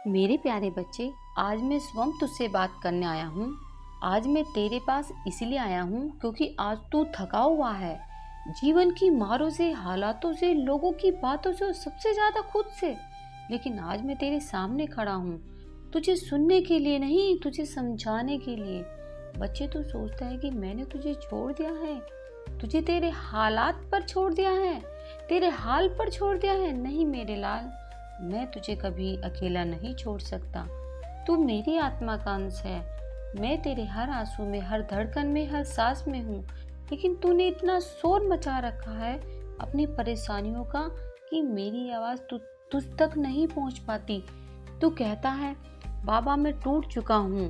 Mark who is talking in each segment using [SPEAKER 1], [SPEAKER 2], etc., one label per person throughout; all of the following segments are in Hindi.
[SPEAKER 1] मेरे प्यारे बच्चे, आज मैं स्वयं तुझसे बात करने आया हूँ। आज मैं तेरे पास इसलिए आया हूँ क्योंकि आज तू थका हुआ है। जीवन की मारों से, हालातों से, लोगों की बातों से और सबसे ज्यादा खुद से। लेकिन आज मैं तेरे सामने खड़ा हूँ, तुझे सुनने के लिए नहीं, तुझे समझाने के लिए। बच्चे, तू सोचता है कि मैंने तुझे छोड़ दिया है, तुझे तेरे हालात पर छोड़ दिया है, तेरे हाल पर छोड़ दिया है। नहीं मेरे लाल, मैं तुझे कभी अकेला नहीं छोड़ सकता। तू मेरी आत्मा का अंश है। मैं तेरे हर आंसू में, हर धड़कन में, हर सांस में हूँ। लेकिन तूने इतना शोर मचा रखा है अपनी परेशानियों का कि मेरी आवाज तुझ तक नहीं पहुँच पाती। तू कहता है, बाबा मैं टूट चुका हूँ।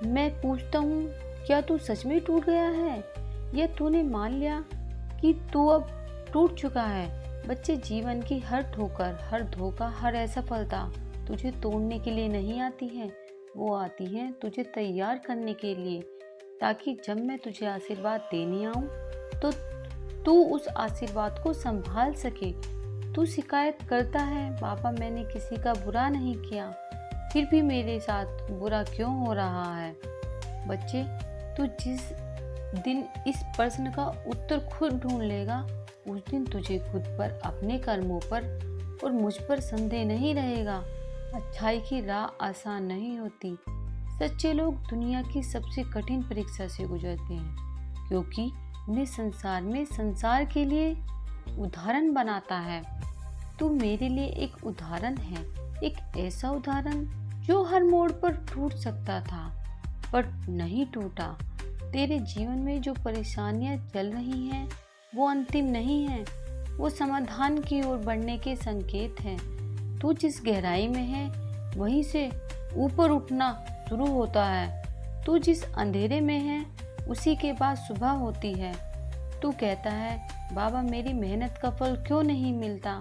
[SPEAKER 1] मैं पूछता हूँ, क्या तू सच में टूट गया है या तूने मान लिया कि तू अब टूट चुका है? बच्चे, जीवन की हर ठोकर, हर धोखा, हर असफलता तुझे तोड़ने के लिए नहीं आती है, वो आती है तुझे तैयार करने के लिए, ताकि जब मैं तुझे आशीर्वाद देने आऊं तो तू उस आशीर्वाद को संभाल सके। तू शिकायत करता है, बाबा मैंने किसी का बुरा नहीं किया, फिर भी मेरे साथ बुरा क्यों हो रहा है? बच्चे, तू जिस दिन इस प्रश्न का उत्तर खुद ढूंढ लेगा, उस दिन तुझे खुद पर, अपने कर्मों पर और मुझ पर संदेह नहीं रहेगा। अच्छाई की राह आसान नहीं होती। सच्चे लोग दुनिया की सबसे कठिन परीक्षा से गुजरते हैं, क्योंकि उन्हें संसार में संसार के लिए उदाहरण बनाता है। तू मेरे लिए एक उदाहरण है, एक ऐसा उदाहरण जो हर मोड़ पर टूट सकता था पर नहीं टूटा। तेरे जीवन में जो परेशानियां चल रही हैं वो अंतिम नहीं है, वो समाधान की ओर बढ़ने के संकेत हैं। तू जिस गहराई में है वहीं से ऊपर उठना शुरू होता है। तू जिस अंधेरे में है उसी के बाद सुबह होती है। तू कहता है, बाबा मेरी मेहनत का फल क्यों नहीं मिलता?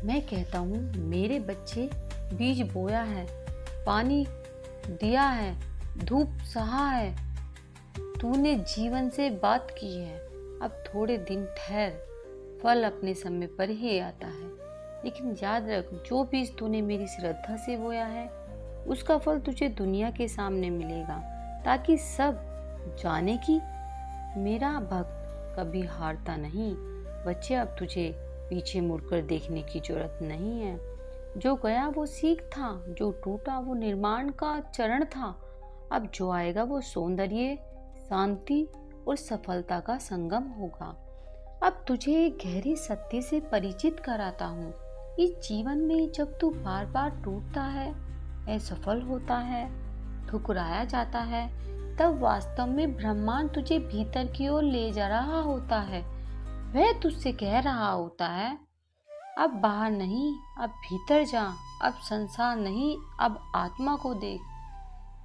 [SPEAKER 1] मैं कहता हूँ, मेरे बच्चे, बीज बोया है, पानी दिया है, धूप सहा है, तूने जीवन से बात की है। अब थोड़े दिन ठहर, फल अपने समय पर ही आता है। लेकिन याद रख, जो बीज तूने मेरी श्रद्धा से बोया है उसका फल तुझे दुनिया के सामने मिलेगा, ताकि सब जाने कि मेरा भक्त कभी हारता नहीं। बच्चे, अब तुझे पीछे मुड़कर देखने की जरूरत नहीं है। जो गया वो सीख था, जो टूटा वो निर्माण का चरण था। अब जो आएगा वो सौंदर्य, शांति और सफलता का संगम होगा। अब तुझे एक गहरे सत्य से परिचित कराता हूँ। इस जीवन में जब तू बार बार टूटता है, असफल होता है, ठुकराया जाता है, तब वास्तव में ब्रह्मांड तुझे भीतर की ओर ले जा रहा होता है। वह तुझसे कह रहा होता है, अब बाहर नहीं, अब भीतर जा, अब संसार नहीं, अब आत्मा को देख।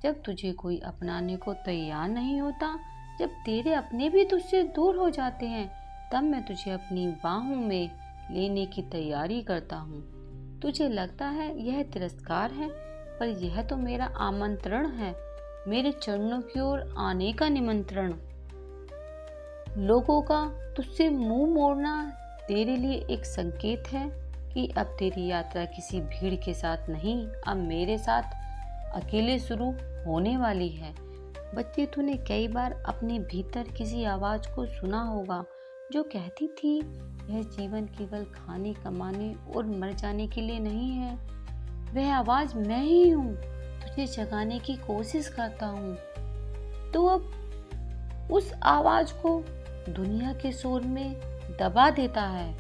[SPEAKER 1] जब तुझे कोई अपनाने को तैयार नहीं होता, जब तेरे अपने भी तुझसे दूर हो जाते हैं, तब मैं तुझे अपनी बाहों में लेने की तैयारी करता हूँ। तुझे लगता है यह तिरस्कार है, पर यह तो मेरा आमंत्रण है, मेरे चरणों की ओर आने का निमंत्रण। लोगों का तुझसे मुंह मोड़ना तेरे लिए एक संकेत है कि अब तेरी यात्रा किसी भीड़ के साथ नहीं, अब मेरे साथ अकेले शुरू होने वाली है। बच्चे, तूने कई बार अपने भीतर किसी आवाज को सुना होगा जो कहती थी, यह जीवन केवल खाने, कमाने और मर जाने के लिए नहीं है। वह आवाज मैं ही हूँ, तुझे जगाने की कोशिश करता हूँ। तो अब उस आवाज को दुनिया के शोर में दबा देता है,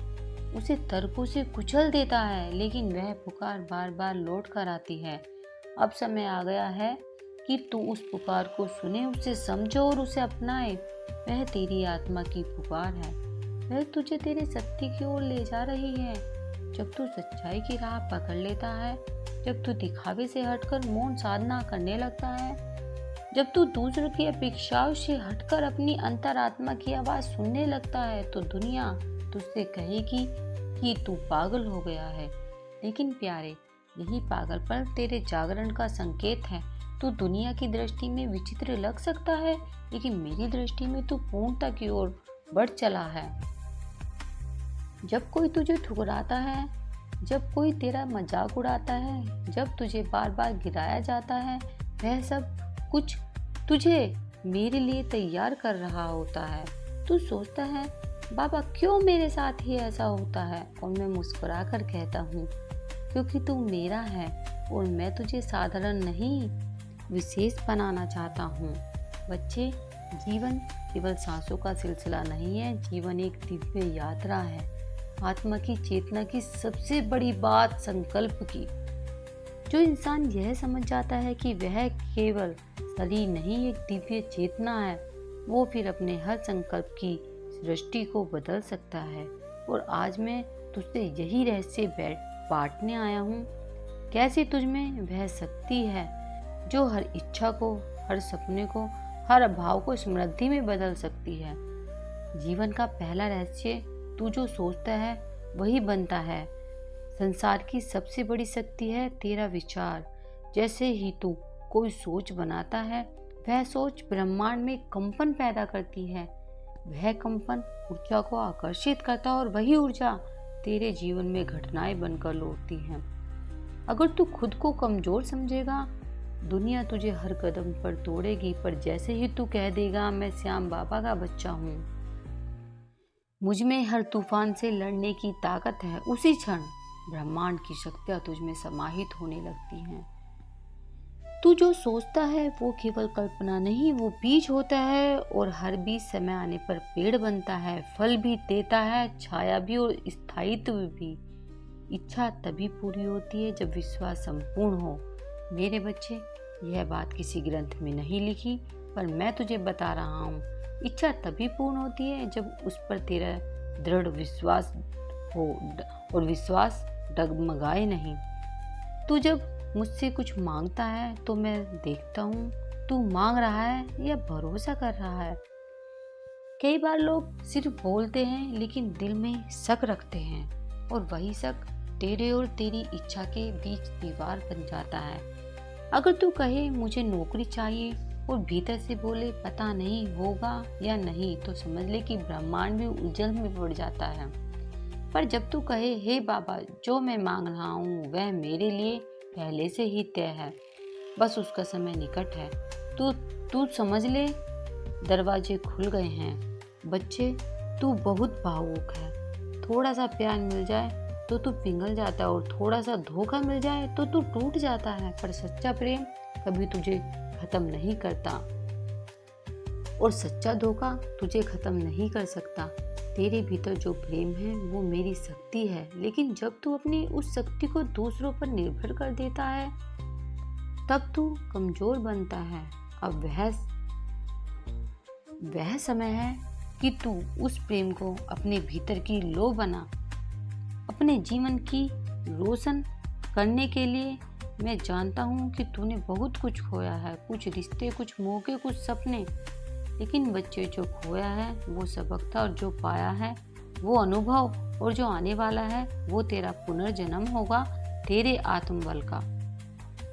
[SPEAKER 1] उसे तर्कों से कुचल देता है, लेकिन वह पुकार बार बार लौट कर आती है। अब समय आ गया है कि तू उस पुकार को सुने, उसे समझो और उसे अपनाए। वह तेरी आत्मा की पुकार है, वह तुझे तेरे सत्य की ओर ले जा रही है। जब तू सच्चाई की राह पकड़ लेता है, जब तू दिखावे से हटकर मौन साधना करने लगता है, जब तू दूसरों की अपेक्षाओं से हटकर अपनी अंतरात्मा की आवाज सुनने लगता है, तो दुनिया तुझसे कहेगी कि तू पागल हो गया है। लेकिन प्यारे, यही पागलपन तेरे जागरण का संकेत है। तू दुनिया की दृष्टि में विचित्र लग सकता है, लेकिन मेरी दृष्टि में तू पूर्णता की ओर बढ़ चला है। जब कोई तुझे ठुकराता है जब कोई तेरा मजाक उड़ाता है, जब तुझे बार बार गिराया जाता है, वह सब कुछ तुझे मेरे लिए तैयार कर रहा होता है। तू सोचता है बाबा क्यों मेरे साथ ही ऐसा होता है, और मैं मुस्कुरा कर कहता हूँ क्योंकि तू मेरा है और मैं तुझे साधारण नहीं विशेष बनाना चाहता हूँ। बच्चे, जीवन केवल सांसों का सिलसिला नहीं है, जीवन एक दिव्य यात्रा है, आत्मा की चेतना की सबसे बड़ी बात संकल्प की। जो इंसान यह समझ जाता है कि वह केवल शरीर नहीं एक दिव्य चेतना है, वो फिर अपने हर संकल्प की सृष्टि को बदल सकता है। और आज मैं तुझसे यही रहस्य बांटने आया हूँ, कैसे तुझमें वह शक्ति है जो हर इच्छा को, हर सपने को, हर अभाव को समृद्धि में बदल सकती है। जीवन का पहला रहस्य, तू जो सोचता है वही बनता है। संसार की सबसे बड़ी शक्ति है तेरा विचार। जैसे ही तू कोई सोच बनाता है, वह सोच ब्रह्मांड में कंपन पैदा करती है। वह कंपन ऊर्जा को आकर्षित करता है और वही ऊर्जा तेरे जीवन में घटनाएं बनकर लौटती हैं। अगर तू खुद को कमजोर समझेगा, दुनिया तुझे हर कदम पर तोड़ेगी, पर जैसे ही तू कह देगा मैं श्याम बाबा का बच्चा हूँ, मुझ में हर तूफान से लड़ने की ताकत है, उसी क्षण ब्रह्मांड की शक्तियाँ तुझ में समाहित होने लगती हैं। तू जो सोचता है वो केवल कल्पना नहीं, वो बीज होता है, और हर बीज समय आने पर पेड़ बनता है, फल भी देता है, छाया भी और स्थायित्व भी। इच्छा तभी पूरी होती है जब विश्वास संपूर्ण हो। मेरे बच्चे, यह बात किसी ग्रंथ में नहीं लिखी, पर मैं तुझे बता रहा हूँ। इच्छा तभी पूर्ण होती है जब उस पर तेरा दृढ़ विश्वास हो, और विश्वास डगमगाए नहीं। तू जब मुझसे कुछ मांगता है तो मैं देखता हूँ तू मांग रहा है या भरोसा कर रहा है। कई बार लोग सिर्फ बोलते हैं लेकिन दिल में शक रखते हैं, और वही शक तेरे और तेरी इच्छा के बीच दीवार बन जाता है। अगर तू कहे मुझे नौकरी चाहिए और भीतर से बोले पता नहीं होगा या नहीं, तो समझ ले कि ब्रह्मांड भी उलझन में पड़ जाता है। पर जब तू कहे हे बाबा, जो मैं मांग रहा हूँ वह मेरे लिए पहले से ही तय है, बस उसका समय निकट है, तू समझ ले दरवाजे खुल गए हैं। बच्चे, तू बहुत भावुक है। थोड़ा सा प्यार मिल जाए तो तू पिघल जाता है, और थोड़ा सा धोखा मिल जाए तो तू टूट जाता है। पर सच्चा प्रेम कभी तुझे खत्म नहीं करता, और सच्चा धोखा तुझे खत्म नहीं कर सकता। तेरे भीतर जो प्रेम है वो मेरी शक्ति है, लेकिन जब तू अपनी उस शक्ति को दूसरों पर निर्भर कर देता है तब तू कमजोर बनता है। अब वह समय है कि तू उस प्रेम को अपने भीतर की लो बना। अपने जीवन की रोशन करने के लिए मैं जानता हूँ कि तूने बहुत कुछ खोया है, कुछ रिश्ते, कुछ मौके, कुछ सपने, लेकिन बच्चे जो खोया है वो सबक था, और जो पाया है वो अनुभव, और जो आने वाला है वो तेरा पुनर्जन्म होगा, तेरे आत्मबल का।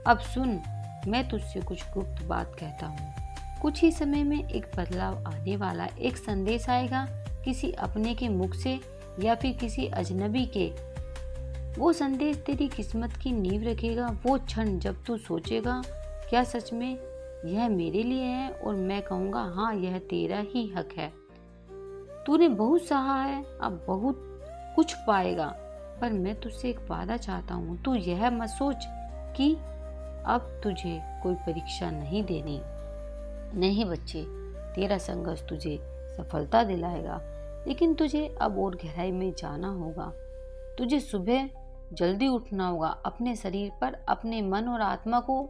[SPEAKER 1] अब सुन, मैं तुझसे कुछ गुप्त बात कहता हूँ। कुछ ही समय में एक बदलाव आने वाला, एक संदेश आएगा किसी अपने के मुख से या फिर किसी अजनबी के। वो संदेश तेरी किस्मत की नींव रखेगा। वो क्षण जब तू सोचेगा क्या सच में यह मेरे लिए है, और मैं कहूँगा हाँ यह तेरा ही हक है। तूने बहुत सहा है, अब बहुत कुछ पाएगा, पर मैं तुझसे एक वादा चाहता हूँ। तू यह मत सोच कि अब तुझे कोई परीक्षा नहीं देनी। नहीं बच्चे, तेरा संघर्ष तुझे सफलता दिलाएगा, लेकिन तुझे अब और गहराई में जाना होगा। तुझे सुबह जल्दी उठना होगा, अपने शरीर पर, अपने मन और आत्मा को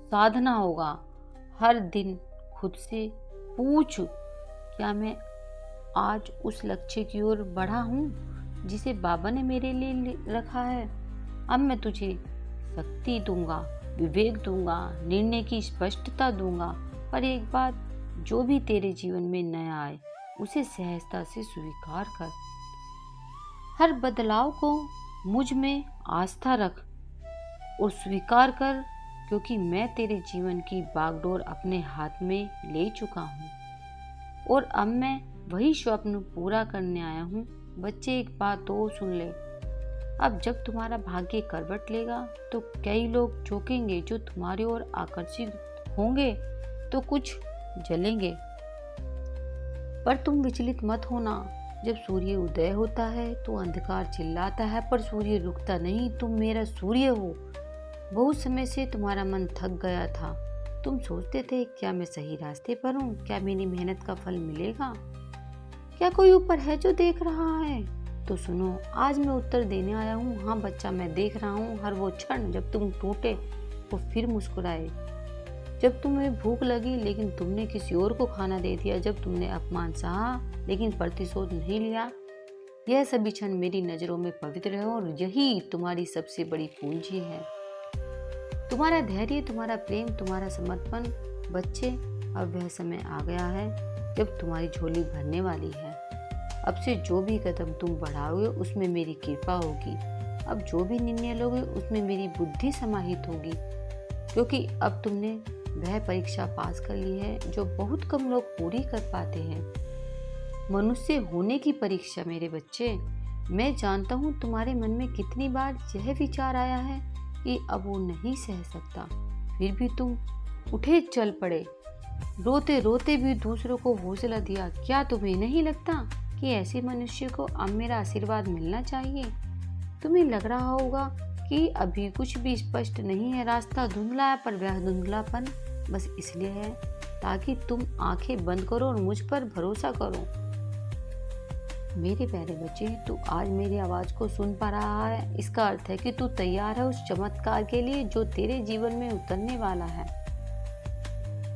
[SPEAKER 1] साधना होगा। हर दिन खुद से पूछ, क्या मैं आज उस लक्ष्य की ओर बढ़ा हूँ जिसे बाबा ने मेरे लिए रखा है? अब मैं तुझे शक्ति दूंगा, विवेक दूंगा, निर्णय की स्पष्टता दूंगा, पर एक बात, जो भी तेरे जीवन में नया आए उसे सहजता से स्वीकार कर। हर बदलाव को मुझ में आस्था रख और स्वीकार कर, क्योंकि मैं तेरे जीवन की बागडोर अपने हाथ में ले चुका हूँ, और अब मैं वही स्वप्न पूरा करने आया हूँ। बच्चे, एक बात तो सुन ले, अब जब तुम्हारा भाग्य करवट लेगा तो कई लोग चौंकेंगे, जो तुम्हारी ओर आकर्षित होंगे तो कुछ जलेंगे। पर तुम विचलित मत होना। जब सूर्य उदय होता है तो अंधकार चिल्लाता है, पर सूर्य रुकता नहीं। तुम मेरा सूर्य हो। बहुत समय से तुम्हारा मन थक गया था। तुम सोचते थे, क्या मैं सही रास्ते पर हूँ? क्या मेरी मेहनत का फल मिलेगा? क्या कोई ऊपर है जो देख रहा है? तो सुनो, आज मैं उत्तर देने आया हूँ। हाँ बच्चा, मैं देख रहा हूँ हर वो क्षण जब तुम टूटे वो फिर मुस्कुराए, जब तुम्हें भूख लगी लेकिन तुमने किसी और को खाना दे दिया, जब तुमने अपमान सहा लेकिन प्रतिशोध नहीं लिया। यह सभी क्षण मेरी नज़रों में पवित्र है और यही तुम्हारी सबसे बड़ी पूंजी है। तुम्हारा धैर्य, तुम्हारा प्रेम, तुम्हारा समर्पण। बच्चे, अब वह समय आ गया है जब तुम्हारी झोली भरने वाली है। अब से जो भी कदम तुम बढ़ाओगे उसमें मेरी कृपा होगी। अब जो भी निर्णय लोगे उसमें मेरी बुद्धि समाहित होगी, क्योंकि अब तुमने वह परीक्षा पास कर ली है जो बहुत कम लोग पूरी कर पाते हैं, मनुष्य होने की परीक्षा। मेरे बच्चे, मैं जानता हूँ तुम्हारे मन में कितनी बार यह विचार आया है कि अब वो नहीं सह सकता, फिर भी तुम उठे चल पड़े, रोते रोते भी दूसरों को हौसला दिया। क्या तुम्हें नहीं लगता कि ऐसे मनुष्य को अब मेरा आशीर्वाद मिलना चाहिए? तुम्हें लग रहा होगा कि अभी कुछ भी स्पष्ट नहीं है, रास्ता धुंधला है, पर वह धुंधलापन बस इसलिए है ताकि तुम आंखें बंद करो और मुझ पर भरोसा करो। मेरे प्यारे बच्चे, तू आज मेरी आवाज़ को सुन पा रहा है, इसका अर्थ है कि तू तैयार है उस चमत्कार के लिए जो तेरे जीवन में उतरने वाला है।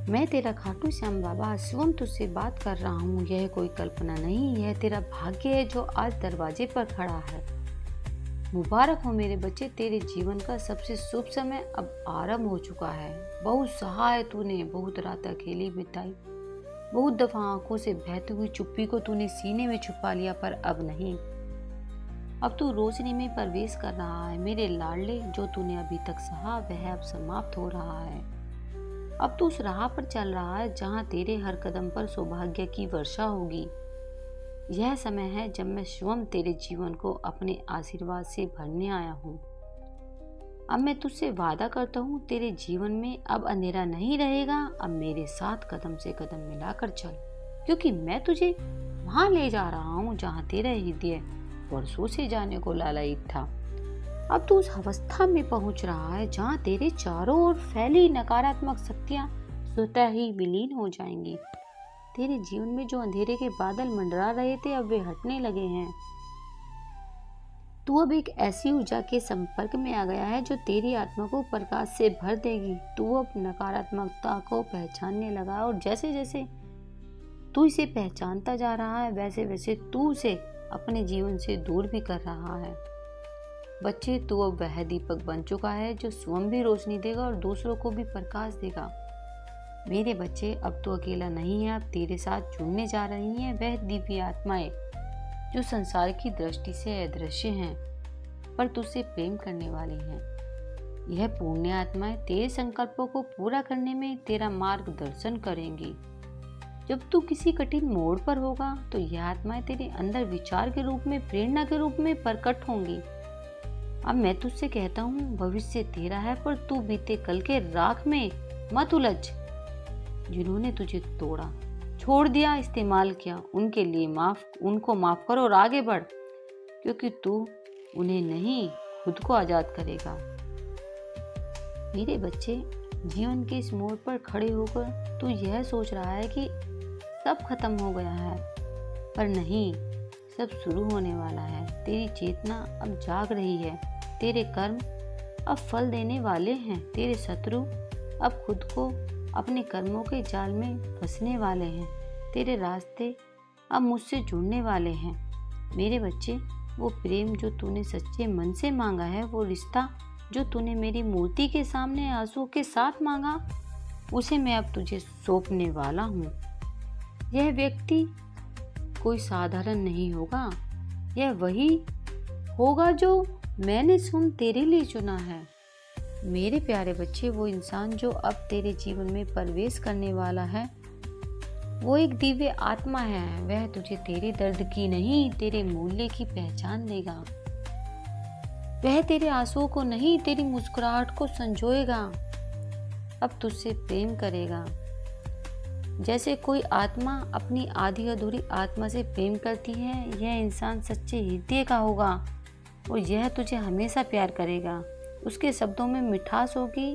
[SPEAKER 1] मैं तेरा खाटू श्याम बाबा शिवम तुझसे बात कर रहा हूँ। यह कोई कल्पना नहीं, यह तेरा भाग्य है जो आज दरवाजे पर खड़ा है। मुबारक हो मेरे बच्चे, तेरे जीवन का सबसे शुभ समय अब आरंभ हो चुका है। बहुत सहा है तूने, बहुत रात अकेली बिताई, बहुत दफा आंखों से बहती हुई चुप्पी को तूने सीने में छुपा लिया, पर अब नहीं। अब तू रोशनी में प्रवेश कर रहा है। मेरे लाडले, जो तूने अभी तक सहा वह अब समाप्त हो रहा है। अब तू उस राह पर चल रहा है जहां तेरे हर कदम पर सौभाग्य की वर्षा होगी। यह समय है जब मैं स्वयं तेरे जीवन को अपने आशीर्वाद से भरने आया हूँ। अब मैं तुझसे वादा करता हूँ, तेरे जीवन में अब अंधेरा नहीं रहेगा। अब मेरे साथ कदम से कदम मिलाकर चल, क्योंकि मैं तुझे वहां ले जा रहा हूँ जहाँ तेरा हृदय वर्षों से जाने को लालायित था। अब तू उस अवस्था में पहुंच रहा है जहाँ तेरे चारों ओर फैली नकारात्मक शक्तियाँ स्वतः ही विलीन हो जाएंगी। तेरे जीवन में जो अंधेरे के बादल मंडरा रहे थे अब वे हटने लगे हैं। तू अब एक ऐसी ऊर्जा के संपर्क में आ गया है जो तेरी आत्मा को प्रकाश से भर देगी। तू अब नकारात्मकता को पहचानने लगा और जैसे जैसे तू इसे पहचानता जा रहा है वैसे वैसे तू उसे अपने जीवन से दूर भी कर रहा है। बच्चे, तू अब वह दीपक बन चुका है जो स्वयं भी रोशनी देगा और दूसरों को भी प्रकाश देगा। मेरे बच्चे, अब तो अकेला नहीं है, अब तेरे साथ जुड़ने जा रही हैं वह दिव्य आत्माएं जो संसार की दृष्टि से अदृश्य हैं, पर तुझसे प्रेम करने वाली हैं। यह पुण्य आत्माएं तेरे संकल्पों को पूरा करने में तेरा मार्गदर्शन करेंगी। जब तू किसी कठिन मोड़ पर होगा तो यह आत्माएं तेरे अंदर विचार के रूप में, प्रेरणा के रूप में प्रकट होंगी। अब मैं तुझसे कहता हूँ, भविष्य तेरा है, पर तू बीते कल के राख में मत उलझ। जिन्होंने तुझे तोड़ा, छोड़ दिया, इस्तेमाल किया, उनके लिए उनको माफ करो और आगे बढ़, क्योंकि तू उन्हें नहीं खुद को आजाद करेगा। मेरे बच्चे, जीवन के इस मोड़ पर खड़े होकर तू यह सोच रहा है कि सब खत्म हो गया है, पर नहीं, सब शुरू होने वाला है। तेरी चेतना अब जाग रही है, तेरे कर्म अब फल देने वाले हैं, तेरे शत्रु अब खुद को अपने कर्मों के जाल में फंसने वाले हैं, तेरे रास्ते अब मुझसे जुड़ने वाले हैं। मेरे बच्चे, वो प्रेम जो तूने सच्चे मन से मांगा है, वो रिश्ता जो तूने मेरी मूर्ति के सामने आंसू के साथ मांगा, उसे मैं अब तुझे सौंपने वाला हूँ। यह व्यक्ति कोई साधारण नहीं होगा, यह वही होगा जो मैंने स्वयं तेरे लिए चुना है। मेरे प्यारे बच्चे, वो इंसान जो अब तेरे जीवन में प्रवेश करने वाला है वो एक दिव्य आत्मा है। वह तुझे तेरे दर्द की नहीं, तेरे मूल्य की पहचान देगा। वह तेरे आंसुओं को नहीं, तेरी मुस्कुराहट को संजोएगा। अब तुझसे प्रेम करेगा जैसे कोई आत्मा अपनी आधी अधूरी आत्मा से प्रेम करती है। यह इंसान सच्चे हृदय का होगा और यह तुझे हमेशा प्यार करेगा। उसके शब्दों में मिठास होगी,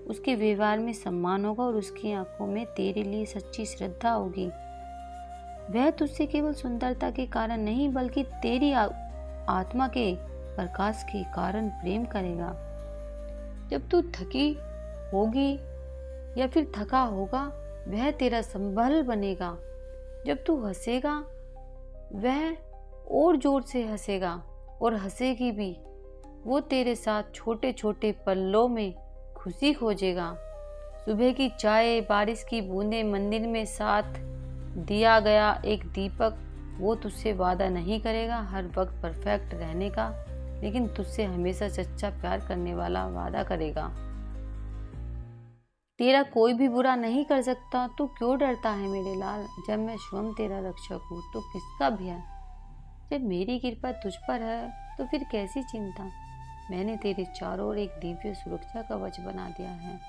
[SPEAKER 1] उसके व्यवहार में सम्मान होगा और उसकी आंखों में तेरे लिए सच्ची श्रद्धा होगी। वह तुझसे केवल सुंदरता के कारण नहीं बल्कि तेरी आत्मा के प्रकाश के कारण प्रेम करेगा। जब तू थकी होगी या फिर थका होगा, वह तेरा संबल बनेगा। जब तू हंसेगा, वह और जोर से हंसेगा और हंसेगी भी। वो तेरे साथ छोटे छोटे पलों में खुशी खोजेगा। सुबह की चाय, बारिश की बूंदें, मंदिर में साथ दिया गया एक दीपक। वो तुझसे वादा नहीं करेगा हर वक्त परफेक्ट रहने का, लेकिन तुझसे हमेशा सच्चा प्यार करने वाला वादा करेगा। तेरा कोई भी बुरा नहीं कर सकता, तू क्यों डरता है मेरे लाल? जब मैं स्वयं तेरा रक्षक हूँ तो किसका भय? जब मेरी कृपा तुझ पर है तो फिर कैसी चिंता? मैंने तेरे चारों ओर एक दिव्य सुरक्षा कवच बना दिया है।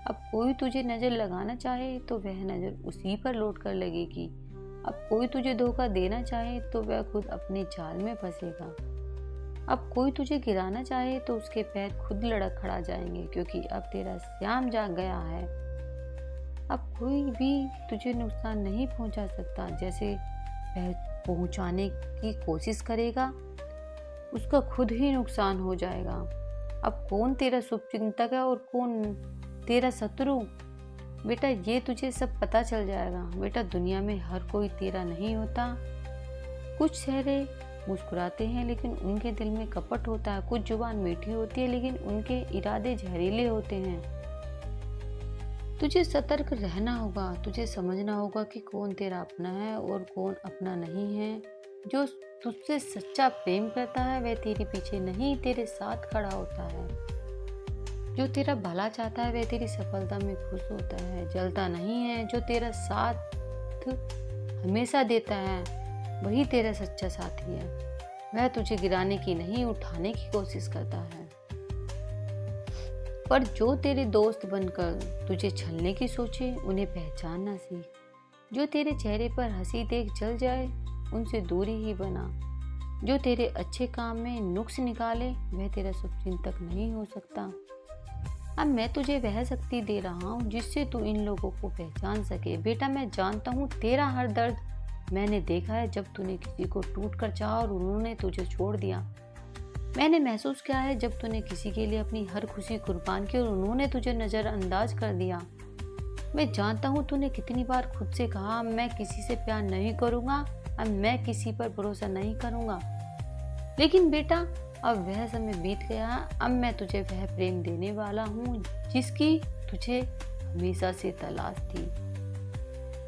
[SPEAKER 1] अब कोई तुझे नजर लगाना चाहे तो वह नजर उसी पर लौट कर लगेगी। अब कोई तुझे धोखा देना चाहे तो वह खुद अपने जाल में फंसेगा। अब कोई तुझे गिराना चाहे तो उसके पैर खुद लड़क खड़ा जाएंगे, क्योंकि अब तेरा श्याम जाग गया है। अब कोई भी तुझे नुकसान नहीं पहुंचा सकता। जैसे वह पहुंचाने की कोशिश करेगा, उसका खुद ही नुकसान हो जाएगा। अब कौन तेरा शुभचिंतक है और कौन तेरा शत्रु, बेटा ये तुझे सब पता चल जाएगा। बेटा दुनिया में हर कोई तेरा नहीं होता। कुछ चेहरे मुस्कुराते हैं लेकिन उनके दिल में कपट होता है। कुछ जुबान मीठी होती है लेकिन उनके इरादे जहरीले होते हैं। तुझे सतर्क रहना होगा। तुझे समझना होगा कि कौन तेरा अपना है और कौन अपना नहीं है। जो तुझसे सच्चा प्रेम करता है वह तेरे पीछे नहीं, तेरे साथ खड़ा होता है। जो तेरा भला चाहता है वह तेरी सफलता में खुश होता है, जलता नहीं है। जो तेरा साथ हमेशा देता है वही तेरा सच्चा साथी है। वह तुझे गिराने की नहीं, उठाने की कोशिश करता है। पर जो तेरे दोस्त बनकर तुझे छलने की सोचे, उन्हें पहचानना सीख। जो तेरे चेहरे पर हंसी देख जल जाए, उनसे दूरी ही बना। जो तेरे अच्छे काम में नुक्स निकाले, वह तेरा शुभचिंतक नहीं हो सकता। अब मैं तुझे वह शक्ति दे रहा हूँ जिससे तू इन लोगों को पहचान सके। बेटा मैं जानता हूँ तेरा हर दर्द। मैंने देखा है जब तूने किसी को टूट कर चाहा और उन्होंने तुझे छोड़ दिया। मैंने महसूस किया है जब तूने किसी के लिए अपनी हर खुशी कुर्बान की और उन्होंने तुझे नज़रअंदाज कर दिया। मैं जानता हूँ तूने कितनी बार खुद से कहा मैं किसी से प्यार नहीं करूँगा, अब मैं किसी पर भरोसा नहीं करूँगा। लेकिन बेटा अब वह समय बीत गया। अब मैं तुझे वह प्रेम देने वाला हूँ जिसकी तुझे हमेशा से तलाश थी।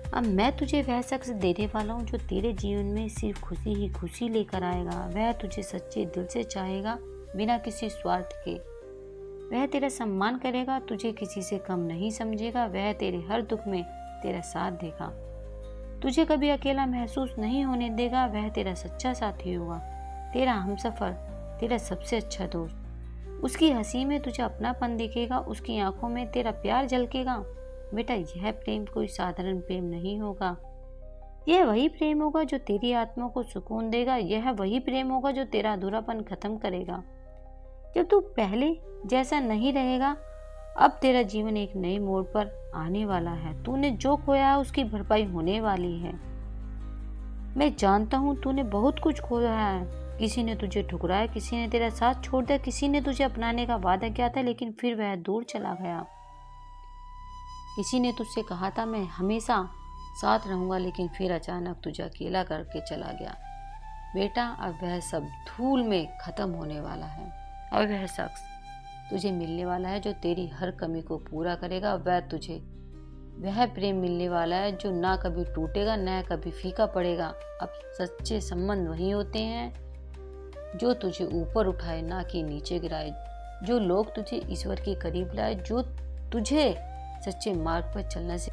[SPEAKER 1] अब मैं तुझे वह शख्स देने वाला हूँ जो तेरे जीवन में सिर्फ खुशी ही खुशी लेकर आएगा। वह तुझे सच्चे दिल से चाहेगा बिना किसी स्वार्थ के। वह तेरा सम्मान करेगा, तुझे किसी से कम नहीं समझेगा। वह तेरे हर दुख में तेरा साथ देगा, तुझे कभी अकेला महसूस नहीं होने देगा। वह तेरा सच्चा साथी होगा, तेरा हमसफर, तेरा सबसे अच्छा दोस्त। उसकी हंसी में तुझे अपनापन दिखेगा, उसकी आंखों में तेरा प्यार झलकेगा। बेटा यह प्रेम कोई साधारण प्रेम नहीं होगा। यह वही प्रेम होगा जो तेरी आत्मा को सुकून देगा। यह वही प्रेम होगा जो तेरा अधूरापन खत्म करेगा। जब तू पहले जैसा नहीं रहेगा, अब तेरा जीवन एक नए मोड़ पर आने वाला है। तूने जो खोया है उसकी भरपाई होने वाली है। मैं जानता हूँ तूने बहुत कुछ खोया है। किसी ने तुझे ठुकराया, किसी ने तेरा साथ छोड़ दिया, किसी ने तुझे अपनाने का वादा किया था लेकिन फिर वह दूर चला गया। किसी ने तुझसे कहा था मैं हमेशा साथ रहूंगा, लेकिन फिर अचानक तुझे अकेला करके चला गया। बेटा अब वह सब धूल में खत्म होने वाला है। अब वह शख्स तुझे मिलने वाला है जो तेरी हर कमी को पूरा करेगा। वह प्रेम मिलने वाला है जो ना कभी टूटेगा ना कभी फीका पड़ेगा। अब सच्चे संबंध वही होते हैं जो तुझे ऊपर उठाए ना कि नीचे गिराए, जो लोग तुझे ईश्वर के करीब लाए, जो तुझे सच्चे मार्ग पर चलने से